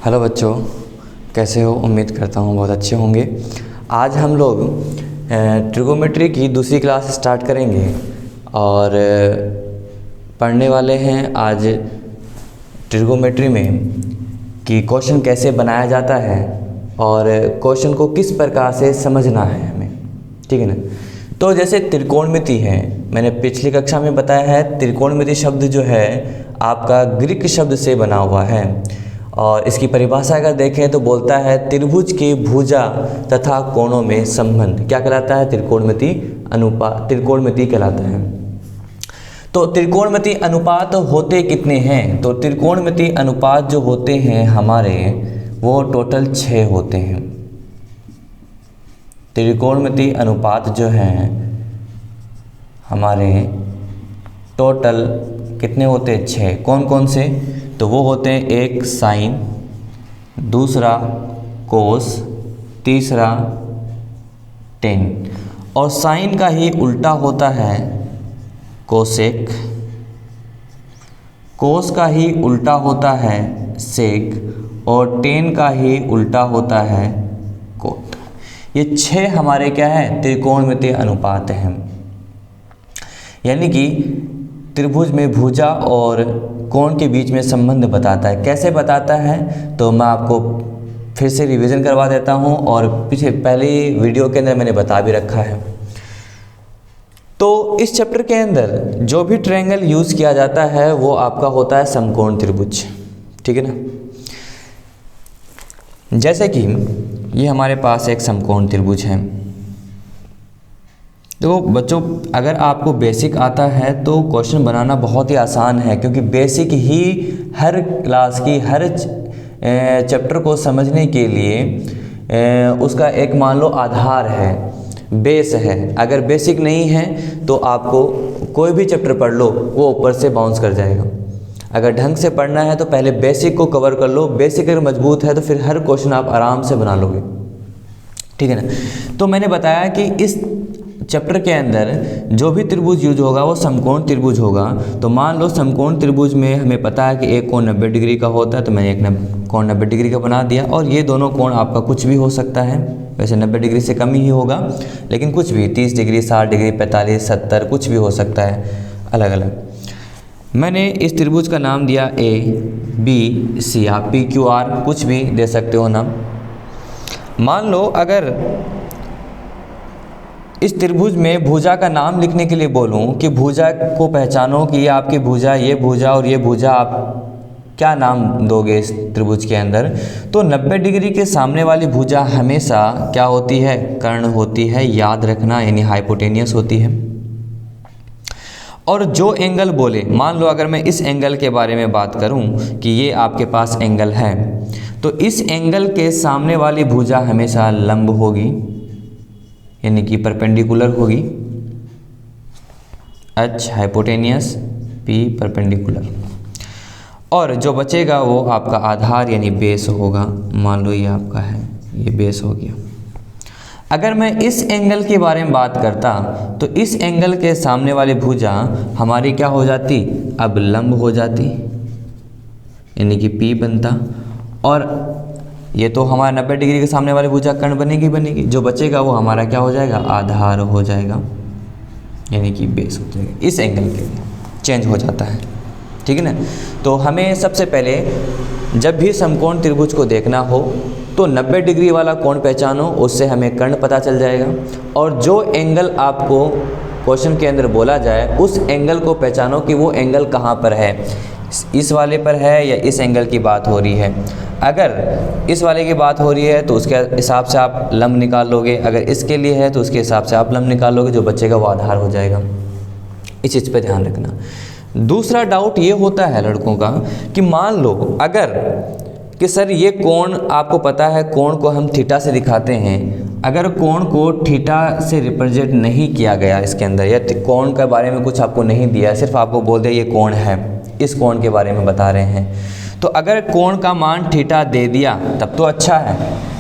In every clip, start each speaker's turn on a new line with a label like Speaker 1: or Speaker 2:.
Speaker 1: Hello बच्चों, कैसे हो? उम्मीद करता हूँ बहुत अच्छे होंगे। आज हम लोग ट्रिगोमेट्री की दूसरी क्लास स्टार्ट करेंगे और पढ़ने वाले हैं आज ट्रिगोमेट्री में कि क्वेश्चन कैसे बनाया जाता है और क्वेश्चन को किस प्रकार से समझना है हमें, ठीक है ना। तो जैसे त्रिकोणमिति है, मैंने पिछली कक्षा में बताया है, त्रिकोणमिति शब्द जो है आपका ग्रीक शब्द से बना हुआ है और इसकी परिभाषा अगर देखें तो बोलता है त्रिभुज के भुजा तथा कोणों में संबंध। क्या कहलाता है? त्रिकोणमिति अनुपात, त्रिकोणमिति कहलाता है। तो त्रिकोणमिति अनुपात होते कितने हैं? तो त्रिकोणमिति अनुपात जो होते हैं हमारे वो टोटल 6 होते हैं। त्रिकोणमिति अनुपात जो हैं हमारे टोटल कितने होते हैं? 6। कौन कौन से? तो वो होते हैं, एक साइन, दूसरा कोस, तीसरा टेन। और साइन का ही उल्टा होता है कोसेक, कोस का ही उल्टा होता है सेक और टेन का ही उल्टा होता है कोट। ये 6 हमारे क्या है? त्रिकोणमिति अनुपात हैं। यानी कि त्रिभुज में भुजा और कोण के बीच में संबंध बताता है। कैसे बताता है? तो मैं आपको फिर से रिवीजन करवा देता हूं और पहले वीडियो के अंदर मैंने बता भी रखा है। तो इस चैप्टर के अंदर जो भी ट्रायंगल यूज़ किया जाता है वो आपका होता है समकोण त्रिभुज, ठीक है ना। जैसे कि ये हमारे पास एक समकोण त्रिभुज है। तो बच्चों, अगर आपको बेसिक आता है तो क्वेश्चन बनाना बहुत ही आसान है, क्योंकि बेसिक ही हर क्लास की हर चैप्टर को समझने के लिए उसका एक मान लो आधार है, बेस है। अगर बेसिक नहीं है तो आपको कोई भी चैप्टर पढ़ लो वो ऊपर से बाउंस कर जाएगा। अगर ढंग से पढ़ना है तो पहले बेसिक को कवर कर लो। बेसिक अगर मजबूत है तो फिर हर क्वेश्चन आप आराम से बना लोगे, ठीक है ना। तो मैंने बताया कि इस चैप्टर के अंदर जो भी त्रिभुज यूज होगा वो समकोण त्रिभुज होगा। तो मान लो समकोण त्रिभुज में हमें पता है कि एक कोण 90 डिग्री का होता है, तो मैंने एक कोण 90 डिग्री का बना दिया। और ये दोनों कोण आपका कुछ भी हो सकता है, वैसे 90 डिग्री से कम ही होगा, लेकिन कुछ भी 30 डिग्री, 60 डिग्री, 45, 70 कुछ भी हो सकता है, अलग अलग। मैंने इस त्रिभुज का नाम दिया ABC, आप PQR कुछ भी दे सकते हो नाम। मान लो अगर इस त्रिभुज में भुजा का नाम लिखने के लिए बोलूं कि भुजा को पहचानो कि ये आपकी भुजा, ये भुजा और ये भुजा, आप क्या नाम दोगे इस त्रिभुज के अंदर? तो 90 डिग्री के सामने वाली भुजा हमेशा क्या होती है? कर्ण होती है, याद रखना, यानी हाइपोटेनियस होती है। और जो एंगल बोले, मान लो अगर मैं इस एंगल के बारे में बात करूं कि ये आपके पास एंगल है, तो इस एंगल के सामने वाली भुजा हमेशा लंब होगी, यानी कि परपेंडिकुलर होगी। H hypotenuse, P perpendicular. और जो बचेगा वो आपका आधार यानी बेस होगा। मान लो ये आपका है, ये बेस हो गया। अगर मैं इस एंगल के बारे में बात करता तो इस एंगल के सामने वाली भुजा हमारी क्या हो जाती? अब लंब हो जाती, यानी कि P बनता। और ये तो हमारा 90 डिग्री के सामने वाली भुजा कर्ण बनेगी। जो बचेगा वो हमारा क्या हो जाएगा? आधार हो जाएगा, यानी कि बेस हो जाएगा। इस एंगल के लिए चेंज हो जाता है, ठीक है ना। तो हमें सबसे पहले जब भी समकोण त्रिभुज को देखना हो तो 90 डिग्री वाला कोण पहचानो, उससे हमें कर्ण पता चल जाएगा। और जो एंगल आपको क्वेश्चन के अंदर बोला जाए उस एंगल को पहचानो कि वो एंगल कहाँ पर है, इस वाले पर है या इस एंगल की बात हो रही है। अगर इस वाले की बात हो रही है तो उसके हिसाब से आप लंब निकाल लोगे, अगर इसके लिए है तो उसके हिसाब से आप लंब निकाल लोगे, जो बचेगा वो आधार हो जाएगा। इस चीज़ पे ध्यान रखना। दूसरा डाउट ये होता है लड़कों का कि मान लो अगर कि सर ये कोण आपको पता है, कोण को हम थीटा से दिखाते हैं। अगर कोण को थीटा से रिप्रेजेंट नहीं किया गया इसके अंदर, या कोण के बारे में कुछ आपको नहीं दिया, सिर्फ आपको बोल दिया ये कोण है, इस कोण के बारे में बता रहे हैं, तो अगर कोण का मान थीटा दे दिया तब तो अच्छा है।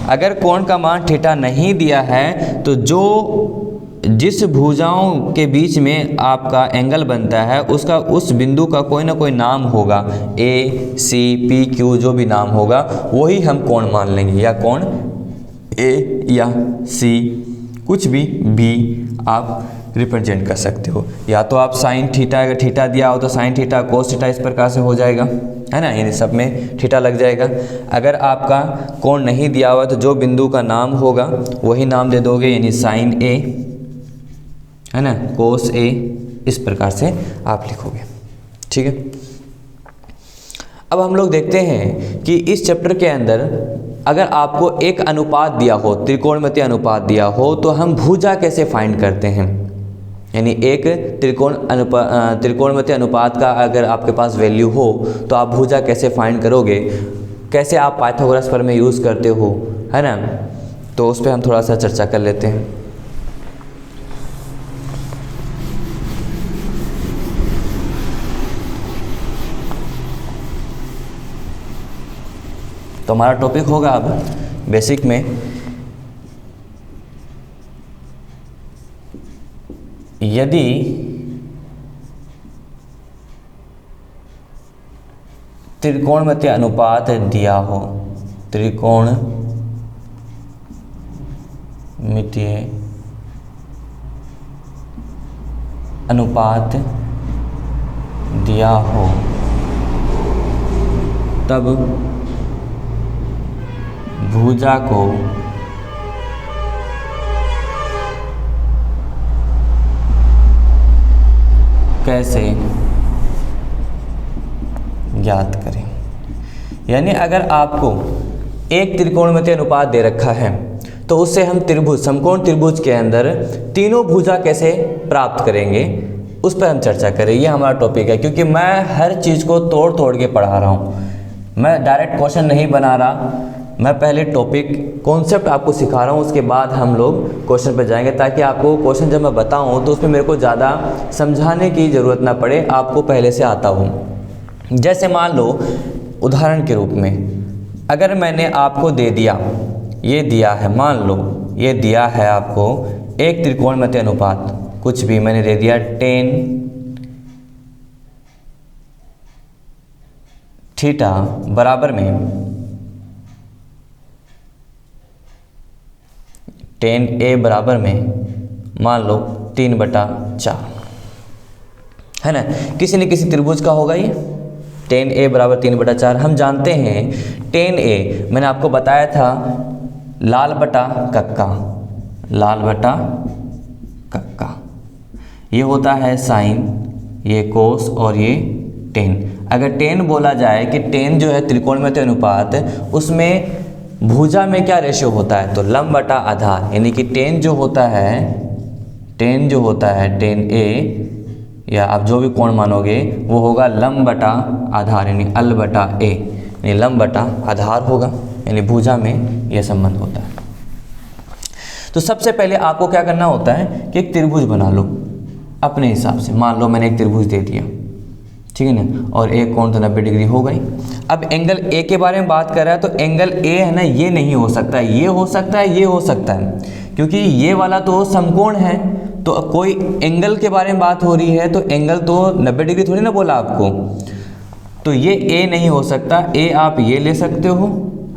Speaker 1: अगर कोण का मान थीटा नहीं दिया है तो जो जिस भुजाओं के बीच में आपका एंगल बनता है उसका उस बिंदु का कोई ना कोई नाम होगा, ए सी पी क्यू जो भी नाम होगा वही हम कोण मान लेंगे, या कोण ए या सी कुछ भी आप रिप्रेजेंट कर सकते हो। या तो आप साइन थीटा, अगर थीटा दिया हो तो साइन थीटा कोस थीटा इस प्रकार से हो जाएगा, है ना, यानी सब में थीटा लग जाएगा। अगर आपका कोण नहीं दिया हुआ तो जो बिंदु का नाम होगा वही नाम दे दोगे, यानी साइन ए, है ना, कोस ए, इस प्रकार से आप लिखोगे। ठीक है। अब हम लोग देखते हैं कि इस चैप्टर के अंदर अगर आपको एक अनुपात दिया हो, त्रिकोणमितीय अनुपात दिया हो, तो हम भुजा कैसे फाइंड करते हैं, यानी एक त्रिकोणमितीय अनुपात का अगर आपके पास वैल्यू हो तो आप भुजा कैसे फाइंड करोगे, कैसे आप पाइथागोरस प्रमेय यूज़ करते हो, है ना, तो उस पर हम थोड़ा सा चर्चा कर लेते हैं। तो हमारा टॉपिक होगा अब बेसिक में यदि त्रिकोणमितीय अनुपात दिया हो, त्रिकोणमितीय अनुपात दिया हो तब भुजा को कैसे ज्ञात करें। यानी अगर आपको एक त्रिकोणमितीय अनुपात दे रखा है तो उससे हम त्रिभुज, समकोण त्रिभुज के अंदर तीनों भुजा कैसे प्राप्त करेंगे उस पर हम चर्चा करें। ये हमारा टॉपिक है, क्योंकि मैं हर चीज़ को तोड़ तोड़ के पढ़ा रहा हूँ, मैं डायरेक्ट क्वेश्चन नहीं बना रहा, मैं पहले टॉपिक कॉन्सेप्ट आपको सिखा रहा हूँ, उसके बाद हम लोग क्वेश्चन पर जाएंगे, ताकि आपको क्वेश्चन जब मैं बताऊँ तो उसमें मेरे को ज़्यादा समझाने की ज़रूरत ना पड़े, आपको पहले से आता हो। जैसे मान लो उदाहरण के रूप में अगर मैंने आपको दे दिया, ये दिया है, मान लो ये दिया है आपको एक त्रिकोणमितीय अनुपात, कुछ भी मैंने दे दिया 10 थीटा बराबर में 10a बराबर में मान लो 3/4, है ना, किसी न किसी त्रिभुज का होगा ये 10a बराबर 3/4। हम जानते हैं 10a मैंने आपको बताया था लाल बटा कक्का, लाल बटा कक्का, ये होता है साइन, ये कोस और ये टेन। अगर 10 बोला जाए कि 10 जो है त्रिकोणमितीय अनुपात, उसमें भुजा में क्या रेशियो होता है, तो लंब बटा आधार, यानी कि 10 जो होता है 10a, या आप जो भी कोण मानोगे वो होगा लंब बटा आधार, यानी अल बटा ए, यानी लंब बटा आधार होगा, यानी भुजा में यह संबंध होता है। तो सबसे पहले आपको क्या करना होता है कि एक त्रिभुज बना लो अपने हिसाब से। मान लो मैंने एक त्रिभुज दे दिया, ठीक है ना, और एक कोण तो 90 डिग्री हो गई। अब एंगल ए के बारे में बात कर रहा है तो एंगल ए है ना, ये नहीं हो सकता, ये हो सकता है, ये हो सकता है, क्योंकि ये वाला तो समकोण है। तो कोई एंगल के बारे में बात हो रही है तो एंगल तो 90 डिग्री थोड़ी ना बोला आपको, तो ये ए नहीं हो सकता। ए आप ये ले सकते हो,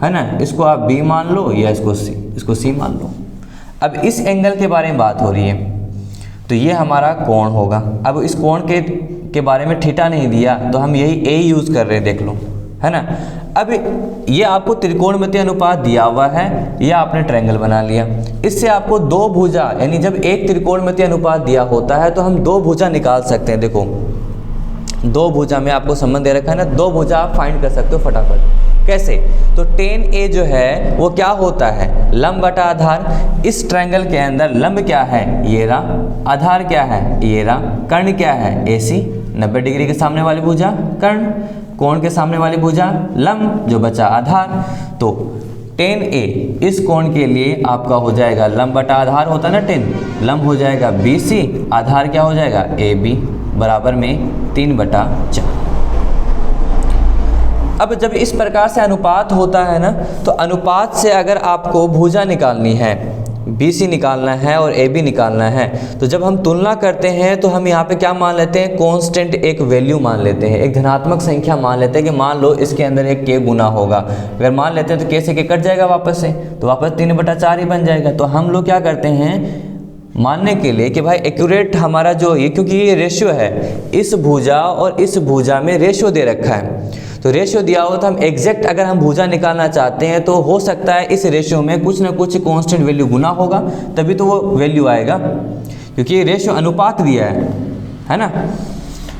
Speaker 1: है ना, इसको आप बी मान लो या इसको सी मान लो। अब इस एंगल के बारे में बात हो रही है तो ये हमारा कोण होगा। अब इस कोण के बारे में थीटा नहीं दिया तो हम यही ए यूज़ कर रहे हैं, देख लो, है ना। अब ये आपको त्रिकोणमितीय अनुपात दिया हुआ है, या आपने ट्रायंगल बना लिया, इससे आपको दो भुजा, यानी जब एक त्रिकोणमितीय अनुपात दिया होता है तो हम दो भुजा निकाल सकते हैं। देखो दो भुजा में आपको संबंध दे रखा है ना, दो भुजा आप फाइंड कर सकते हो फटाफट। कैसे, तो 10a जो है वो क्या होता है, लंब बटा आधार। इस ट्रायंगल के अंदर लंब क्या है, ये रहा, आधार क्या है, ये रहा, कर्ण क्या है, AC 90 डिग्री के सामने वाली भुजा कर्ण, कोण के सामने वाली भुजा लंब, जो बचा आधार। तो 10a इस कोण के लिए आपका हो जाएगा लंब बटा आधार होता है ना 10, लंब हो जाएगा BC, आधार क्या हो जाएगा AB बराबर में 3/4। अब जब इस प्रकार से अनुपात होता है ना, तो अनुपात से अगर आपको भुजा निकालनी है BC निकालना है और AB निकालना है। तो जब हम तुलना करते हैं तो हम यहाँ पे क्या मान लेते हैं, कांस्टेंट एक वैल्यू मान लेते हैं, एक धनात्मक संख्या मान लेते हैं कि मान लो इसके अंदर एक k गुना होगा। अगर मान लेते हैं तो k से k कट जाएगा वापस से, तो वापस 3/4 ही बन जाएगा। तो हम लोग क्या करते हैं मानने के लिए कि भाई एक्यूरेट हमारा जो ये, क्योंकि ये रेशियो है, इस भुजा और इस भुजा में रेशियो दे रखा है, तो रेशियो दिया हो तो हम एग्जैक्ट अगर हम भुजा निकालना चाहते हैं तो हो सकता है इस रेशियो में कुछ ना कुछ कांस्टेंट वैल्यू गुना होगा, तभी तो वो वैल्यू आएगा, क्योंकि ये रेशियो अनुपात दिया है ना।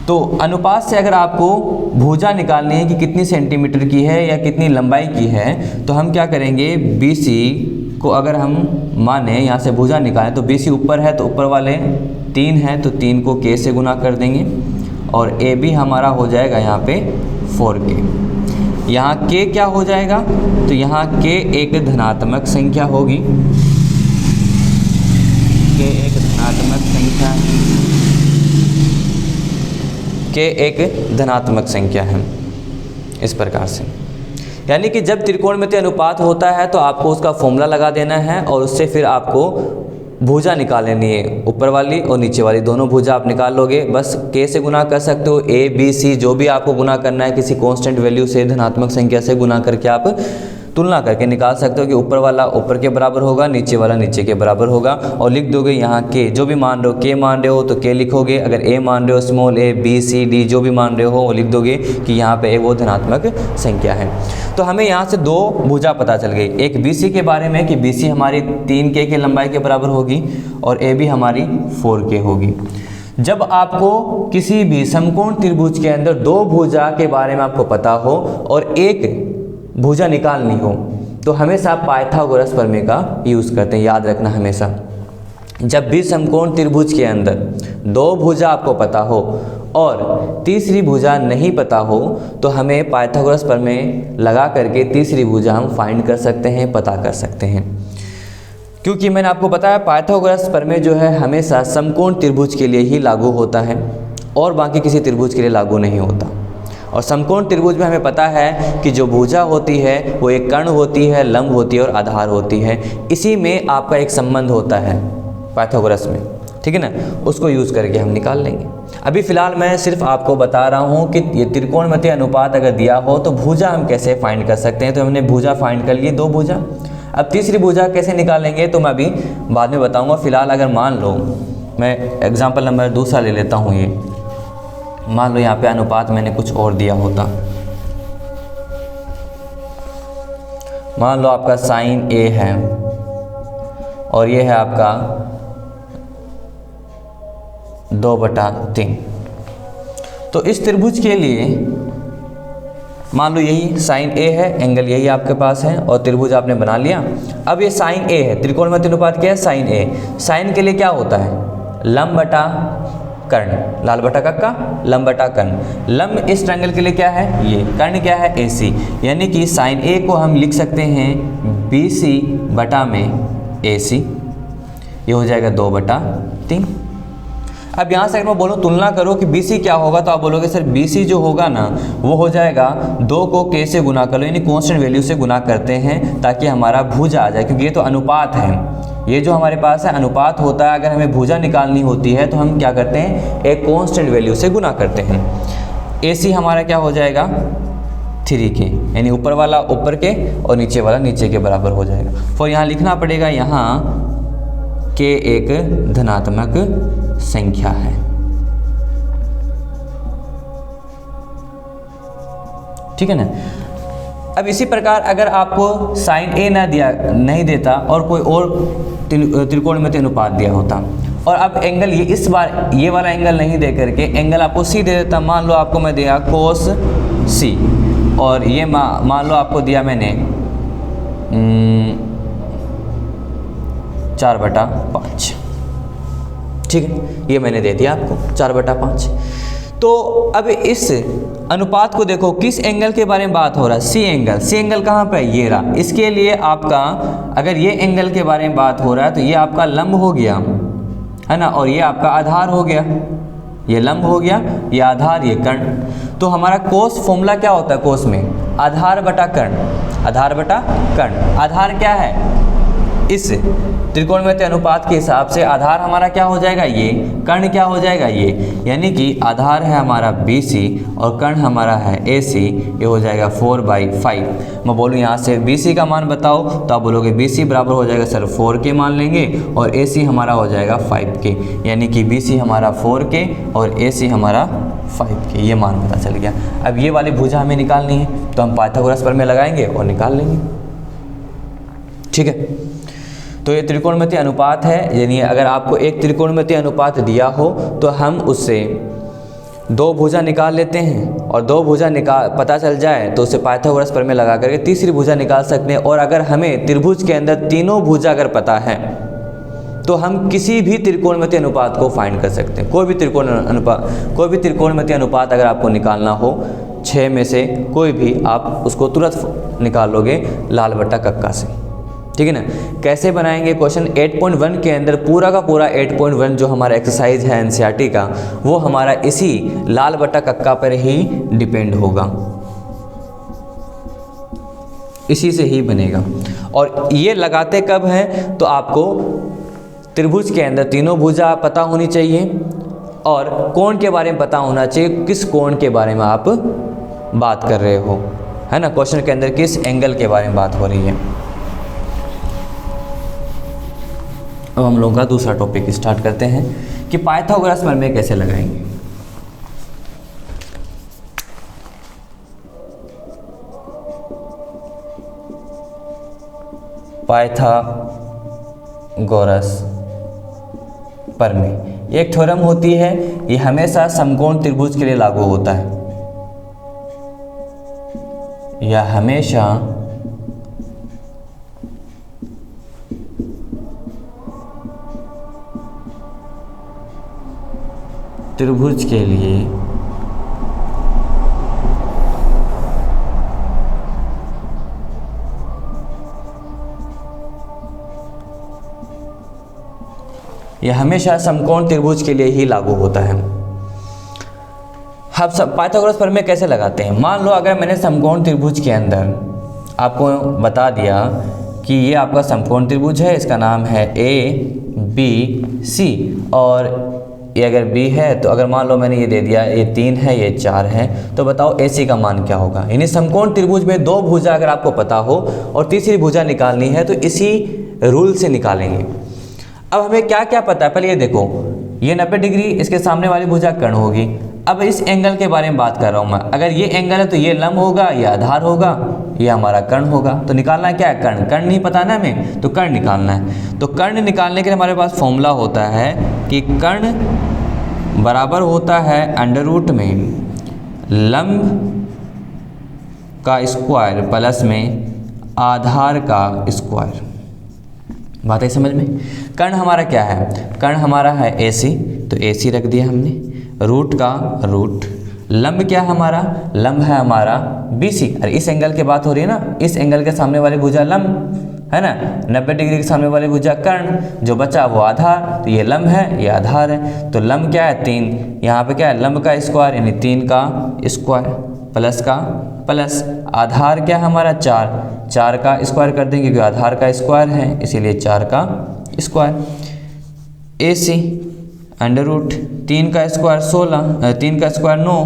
Speaker 1: तो अनुपात से अगर आपको भुजा निकालनी है कि कितनी सेंटीमीटर की है या कितनी लंबाई की है, तो हम क्या करेंगे, BC को अगर हम माने यहाँ से भुजा निकालें तो BC ऊपर है तो ऊपर वाले 3 है तो 3 को k से गुना कर देंगे, और AB हमारा हो जाएगा यहाँ पे 4k। यहाँ k क्या हो जाएगा, तो यहाँ k एक धनात्मक संख्या होगी, k एक धनात्मक संख्या, k एक धनात्मक संख्या है। इस प्रकार से यानी कि जब त्रिकोणमितीय अनुपात होता है तो आपको उसका फॉर्मूला लगा देना है और उससे फिर आपको भुजा निकाल लेनी है, ऊपर वाली और नीचे वाली दोनों भुजा आप निकाल लोगे। बस k से गुना कर सकते हो, A B C जो भी आपको गुना करना है किसी कांस्टेंट वैल्यू से, धनात्मक संख्या से गुना करके आप तुलना करके निकाल सकते हो कि ऊपर वाला ऊपर के बराबर होगा, नीचे वाला नीचे के बराबर होगा, और लिख दोगे यहाँ k जो भी मान रहे हो, k मान रहे हो तो k लिखोगे, अगर a मान रहे हो small a B C D जो भी मान रहे हो वो लिख दोगे कि यहाँ पे एक वो धनात्मक संख्या है। तो हमें यहाँ से दो भुजा पता चल गई, एक BC के बारे में कि BC हमारी 3k की लंबाई के बराबर होगी और AB हमारी 4k होगी। जब आपको किसी भी समकोण त्रिभुज के अंदर दो भुजा के बारे में आपको पता हो और एक भुजा निकालनी हो तो हमेशा पाइथागोरस प्रमेय का यूज़ करते हैं, याद रखना हमेशा। जब भी समकोण त्रिभुज के अंदर दो भुजा आपको पता हो और तीसरी भुजा नहीं पता हो तो हमें पाइथागोरस प्रमेय लगा करके तीसरी भुजा हम फाइंड कर सकते हैं, पता कर सकते हैं। क्योंकि मैंने आपको बताया पाइथागोरस प्रमेय जो है हमेशा समकोण त्रिभुज के लिए ही लागू होता है और बाकी किसी त्रिभुज के लिए लागू नहीं होता। और समकोण त्रिभुज में हमें पता है कि जो भुजा होती है वो एक कर्ण होती है, लंब होती है और आधार होती है। इसी में आपका एक संबंध होता है पाइथागोरस में, ठीक है ना, उसको यूज़ करके हम निकाल लेंगे। अभी फ़िलहाल मैं सिर्फ आपको बता रहा हूँ कि ये त्रिकोणमितीय अनुपात अगर दिया हो तो भुजा हम कैसे फाइंड कर सकते हैं। तो हमने भुजा फाइंड कर ली, दो भुजा। अब तीसरी भुजा कैसे निकालेंगे तो मैं अभी बाद में बताऊँगा। फ़िलहाल अगर मान लो मैं एग्जाम्पल नंबर दूसरा ले लेता हूँ, ये मान लो यहाँ पे अनुपात मैंने कुछ और दिया होता, मान लो आपका साइन A है और ये है आपका 2/3। तो इस त्रिभुज के लिए मान लो यही साइन A है, एंगल यही आपके पास है और त्रिभुज आपने बना लिया। अब ये साइन A है, त्रिकोणमितीय अनुपात क्या है, साइन A। साइन के लिए क्या होता है, लंब बटा कर्ण, लाल बटा कक्का, लंब बटा कर्ण। लंब इस ट्रायंगल के लिए क्या है, ये कर्ण क्या है, AC। यानी कि साइन A को हम लिख सकते हैं BC बटा में AC, ये हो जाएगा 2/3। अब यहाँ से अगर मैं बोलूँ तुलना करो कि BC क्या होगा तो आप बोलोगे सर BC जो होगा ना वो हो जाएगा 2 को k से गुना कर लो, यानी कांस्टेंट वैल्यू से गुना करते हैं ताकि हमारा भुजा आ जाए, क्योंकि ये तो अनुपात है। ये जो हमारे पास है अनुपात होता है, अगर हमें भुजा निकालनी होती है तो हम क्या करते हैं, एक कांस्टेंट वैल्यू से गुना करते हैं। AC हमारा क्या हो जाएगा 3k, यानी ऊपर वाला ऊपर के और नीचे वाला नीचे के बराबर हो जाएगा। फिर यहाँ लिखना पड़ेगा, यहाँ k एक धनात्मक संख्या है। ठीक है ना। अब इसी प्रकार अगर आपको साइन A नहीं देता और कोई और त्रिकोणमितीय अनुपात दिया होता और अब एंगल ये इस बार ये वाला एंगल नहीं दे करके एंगल आपको C दे देता, मान लो आपको मैं दिया कोस C और ये मान लो आपको दिया मैंने 4/5, ठीक है, ये मैंने दे दिया आपको 4/5। तो अब इस अनुपात को देखो किस एंगल के बारे में बात हो रहा है, C एंगल। C एंगल कहाँ पे है, ये रहा। इसके लिए आपका अगर ये एंगल के बारे में बात हो रहा है तो ये आपका लंब हो गया है ना, और ये आपका आधार हो गया, ये लंब हो गया, ये आधार, ये कर्ण। तो हमारा कोस फॉर्मूला क्या होता है, कोस में आधार बटा कर्ण, आधार बटा कर्ण। आधार क्या है इस त्रिकोणमितीय अनुपात के हिसाब से आधार हमारा क्या हो जाएगा, ये कर्ण क्या हो जाएगा, ये यानी कि आधार है हमारा BC और कर्ण हमारा है AC, ये हो जाएगा 4/5। मैं बोलूँ यहाँ से BC का मान बताओ तो आप बोलोगे BC बराबर हो जाएगा सर 4K मान लेंगे और AC हमारा हो जाएगा 5K, यानी कि BC हमारा 4K और AC हमारा 5K, ये मान पता चल गया। अब ये वाली भुजा हमें निकालनी है तो हम पाइथागोरस प्रमेय लगाएंगे और निकाल लेंगे, ठीक है। तो ये त्रिकोणमितीय अनुपात है, यानी अगर आपको एक त्रिकोणमितीय अनुपात दिया हो तो हम उससे दो भुजा निकाल लेते हैं और दो भुजा पता चल जाए तो उसे पाइथागोरस प्रमेय लगा करके तीसरी भुजा निकाल सकते हैं। और अगर हमें त्रिभुज के अंदर तीनों भुजा अगर पता है तो हम किसी भी त्रिकोणमितीय अनुपात को फाइंड कर सकते हैं। कोई भी त्रिकोणमितीय अनुपात अगर आपको निकालना हो 6 में से कोई भी, आप उसको तुरंत निकाल लोगे लाल बट्टा कक्का से, ठीक है ना। कैसे बनाएंगे, क्वेश्चन 8.1 के अंदर पूरा का पूरा 8.1 जो हमारा एक्सरसाइज है NCERT का, वो हमारा इसी लाल बट्टा कक्का पर ही डिपेंड होगा, इसी से ही बनेगा। और ये लगाते कब हैं, तो आपको त्रिभुज के अंदर तीनों भुजा पता होनी चाहिए और कोण के बारे में पता होना चाहिए, किस कोण के बारे में आप बात कर रहे हो, है ना। क्वेश्चन के अंदर किस एंगल के बारे में बात हो रही है। अब हम लोगों का दूसरा टॉपिक स्टार्ट करते हैं कि पाइथागोरस प्रमेय कैसे लगाएंगे। पाइथागोरस प्रमेय एक थ्योरम होती है, ये हमेशा समकोण त्रिभुज के लिए लागू होता है। यह हमेशा त्रिभुज के लिए यह हमेशा समकोण त्रिभुज के लिए ही लागू होता है। अब सब पाइथागोरस प्रमेय कैसे लगाते हैं। मान लो अगर मैंने समकोण त्रिभुज के अंदर आपको बता दिया कि ये आपका समकोण त्रिभुज है, इसका नाम है ABC और ये अगर B है तो अगर मान लो मैंने ये दे दिया ये 3 है ये 4 है, तो बताओ AC का मान क्या होगा। यानी समकोण त्रिभुज में दो भुजा अगर आपको पता हो और तीसरी भुजा निकालनी है तो इसी रूल से निकालेंगे। अब हमें क्या क्या पता है, पहले ये देखो, ये 90 डिग्री, इसके सामने वाली भुजा कर्ण होगी। अब इस एंगल के बारे में बात कर रहा हूँ मैं, अगर ये एंगल है तो ये लंब होगा, ये आधार होगा, ये हमारा कर्ण होगा। तो निकालना क्या है, कर्ण। कर्ण नहीं पता ना हमें, तो कर्ण निकालना है। तो कर्ण निकालने के लिए हमारे पास फॉर्मूला होता है कि कर्ण बराबर होता है अंडर रूट में लंब का स्क्वायर प्लस में आधार का स्क्वायर। बात है समझ में। कर्ण हमारा क्या है, कर्ण हमारा है AC, तो AC रख दिया हमने, रूट का रूट, लंब क्या है हमारा, लंब है हमारा BC। अरे इस एंगल की बात हो रही है ना, इस एंगल के सामने वाली भुजा लंब है ना, 90 डिग्री के सामने वाली भुजा कर्ण, जो बचा वो आधार, तो ये लंब है ये आधार है। तो लंब क्या है 3, यहाँ पे क्या है लंब का स्क्वायर यानी 3 का स्क्वायर प्लस का प्लस, आधार क्या है हमारा 4, 4 का स्क्वायर कर देंगे क्योंकि आधार का स्क्वायर है इसीलिए 4 का स्क्वायर। AC अंडर रूट 3 का स्क्वायर 16, 3 का स्क्वायर 9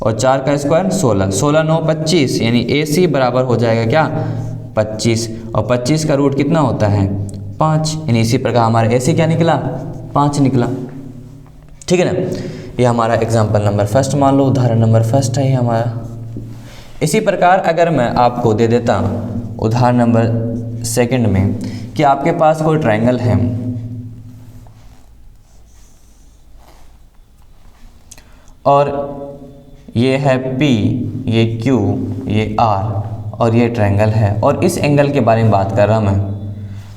Speaker 1: और 4 का स्क्वायर 16, 16 9 25, यानी AC बराबर हो जाएगा क्या 25 और 25 का रूट कितना होता है 5, यानी इसी प्रकार हमारा AC क्या निकला 5 निकला। ठीक है ना। ये हमारा एग्जाम्पल नंबर फर्स्ट मान लो, उदाहरण नंबर फर्स्ट है ये हमारा। इसी प्रकार अगर मैं आपको दे देता उदाहरण नंबर सेकंड में कि आपके पास कोई ट्रायंगल है और ये है P, ये Q, ये R और ये ट्रायंगल है और इस एंगल के बारे में बात कर रहा मैं।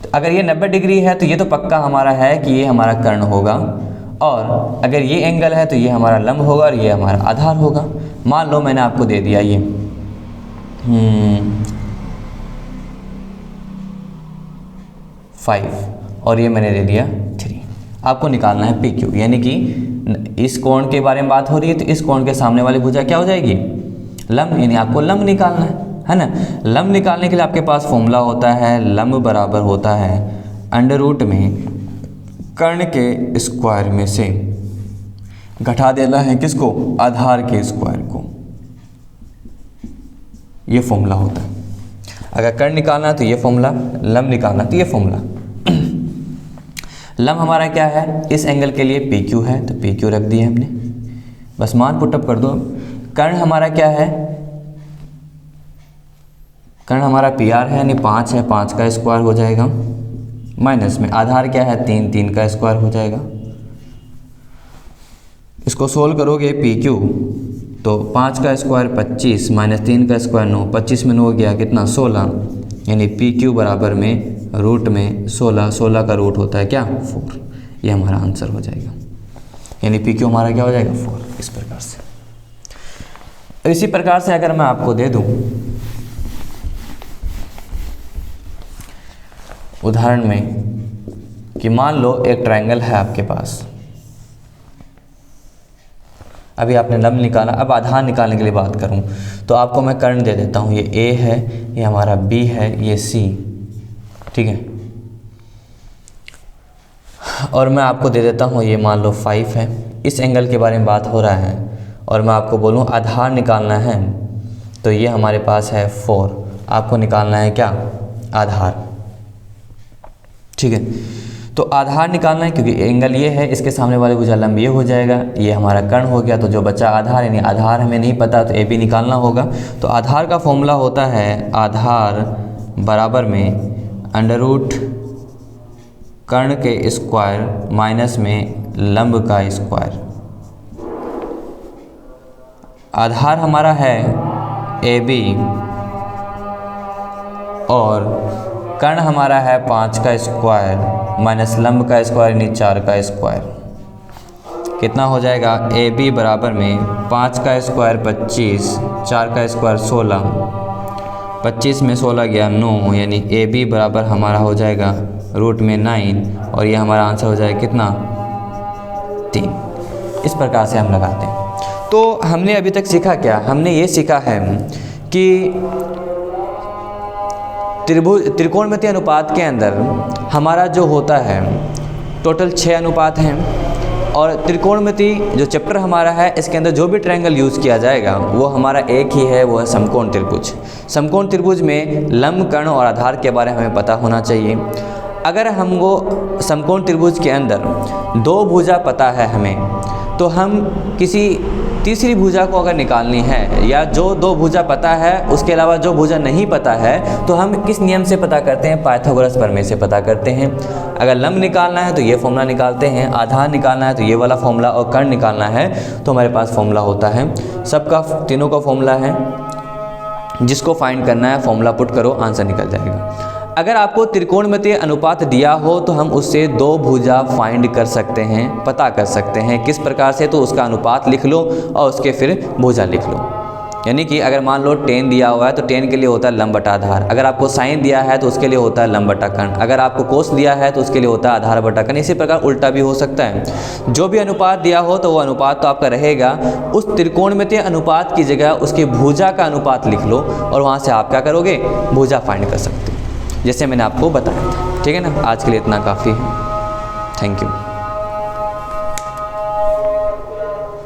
Speaker 1: तो अगर ये 90 डिग्री है तो ये तो पक्का हमारा है कि ये हमारा कर्ण होगा, और अगर ये एंगल है तो ये हमारा लंब होगा और ये हमारा आधार होगा। मान लो मैंने आपको दे दिया ये 5 और ये मैंने दे दिया 3। आपको निकालना है PQ, यानी कि इस कोण के बारे में बात हो रही है तो इस कोण के सामने वाली भुजा क्या हो जाएगी लंब, यानी आपको लंब निकालना है ना। लंब निकालने के लिए आपके पास फॉर्मूला होता है, लंब बराबर होता है अंडर रूट में कर्ण के स्क्वायर में से घटा देना है किसको, आधार के स्क्वायर को। ये फॉर्मूला होता है। अगर कर्ण निकालना है तो ये फॉर्मूला, लंब निकालना तो ये फॉर्मूला। लंब हमारा क्या है, इस एंगल के लिए पी क्यू है तो पी क्यू रख दिया हमने, बस मान पुटअप कर दो। कर्ण हमारा क्या है, कर्ण हमारा पी आर है यानी 5 है, 5 का स्क्वायर हो जाएगा, माइनस में आधार क्या है 3, 3 का स्क्वायर हो जाएगा। इसको सोल्व करोगे पी क्यू तो 5 का स्क्वायर 25 माइनस 3 का स्क्वायर 9, 25 में 9 गया कितना 16, यानी पी क्यू बराबर में रूट में 16, 16 का रूट होता है क्या 4। ये हमारा आंसर हो जाएगा, यानी पी क्यू हमारा क्या हो जाएगा 4। इस प्रकार से। इसी प्रकार से अगर मैं आपको दे दूं उदाहरण में कि मान लो एक ट्रायंगल है आपके पास, अभी आपने लंब निकाला, अब आधार निकालने के लिए बात करूं तो आपको मैं कर्ण दे देता हूं, ये ए है, ये हमारा बी है, ये सी, ठीक है। और मैं आपको दे देता हूं ये मान लो 5 है, इस एंगल के बारे में बात हो रहा है, और मैं आपको बोलूं आधार निकालना है तो ये हमारे पास है 4, आपको निकालना है क्या आधार, ठीक है। तो आधार निकालना है क्योंकि एंगल ये है, इसके सामने वाले भुजा लंब ये हो जाएगा, ये हमारा कर्ण हो गया, तो जो बचा आधार, यानी आधार हमें नहीं पता तो ए बी निकालना होगा। तो आधार का फॉर्मूला होता है आधार बराबर में अंडर रूट कर्ण के स्क्वायर माइनस में लंब का स्क्वायर। आधार हमारा है ए बी और कर्ण हमारा है 5 का स्क्वायर माइनस लंब का स्क्वायर यानी 4 का स्क्वायर। कितना हो जाएगा, ए बी बराबर में 5 का स्क्वायर 25, 4 का स्क्वायर 16, 25 में 16 गया 9, यानी ए बी बराबर हमारा हो जाएगा रूट में 9, और ये हमारा आंसर हो जाएगा कितना 3। इस प्रकार से हम लगाते हैं। तो हमने अभी तक सीखा क्या, हमने ये सीखा है कि त्रिकोणमितीय अनुपात के अंदर हमारा जो होता है टोटल 6 अनुपात हैं, और त्रिकोणमिति जो चैप्टर हमारा है इसके अंदर जो भी ट्रायंगल यूज़ किया जाएगा वो हमारा एक ही है, वो है समकोण त्रिभुज। समकोण त्रिभुज में लंब, कर्ण और आधार के बारे में हमें पता होना चाहिए। अगर हमको समकोण त्रिभुज के अंदर 2 भुजा पता है हमें, तो हम किसी तीसरी भुजा को अगर निकालनी है, या जो 2 भुजा पता है उसके अलावा जो भुजा नहीं पता है, तो हम किस नियम से पता करते हैं, पाइथागोरस प्रमेय से पता करते हैं। अगर लंब निकालना है तो ये फॉर्मूला निकालते हैं, आधार निकालना है तो ये वाला फॉर्मूला, और कर्ण निकालना है तो हमारे पास फॉर्मूला होता है। सबका तीनों का फॉर्मूला है, जिसको फाइंड करना है फॉर्मूला पुट करो, आंसर निकल जाएगा। अगर आपको त्रिकोणमितीय अनुपात दिया हो तो हम उससे 2 भुजा फाइंड कर सकते हैं, पता कर सकते हैं। किस प्रकार से, तो उसका अनुपात लिख लो और उसके फिर भुजा लिख लो। यानी कि अगर मान लो 10 दिया हुआ है तो 10 के लिए होता है लंब बटा आधार, अगर आपको साइन दिया है तो उसके लिए होता है लंब बटा कर्ण, अगर आपको कोस दिया है तो उसके लिए होता है आधार बटा कर्ण। इसी प्रकार उल्टा भी हो सकता है। जो भी अनुपात दिया हो तो वो अनुपात तो आपका रहेगा, उस त्रिकोणमितीय अनुपात की जगह उसकी भुजा का अनुपात लिख लो, और वहाँ से आप क्या करोगे, भुजा फाइंड कर सकते हो, जैसे मैंने आपको बताया था। ठीक है ना, आज के लिए इतना काफ़ी है। Thank you.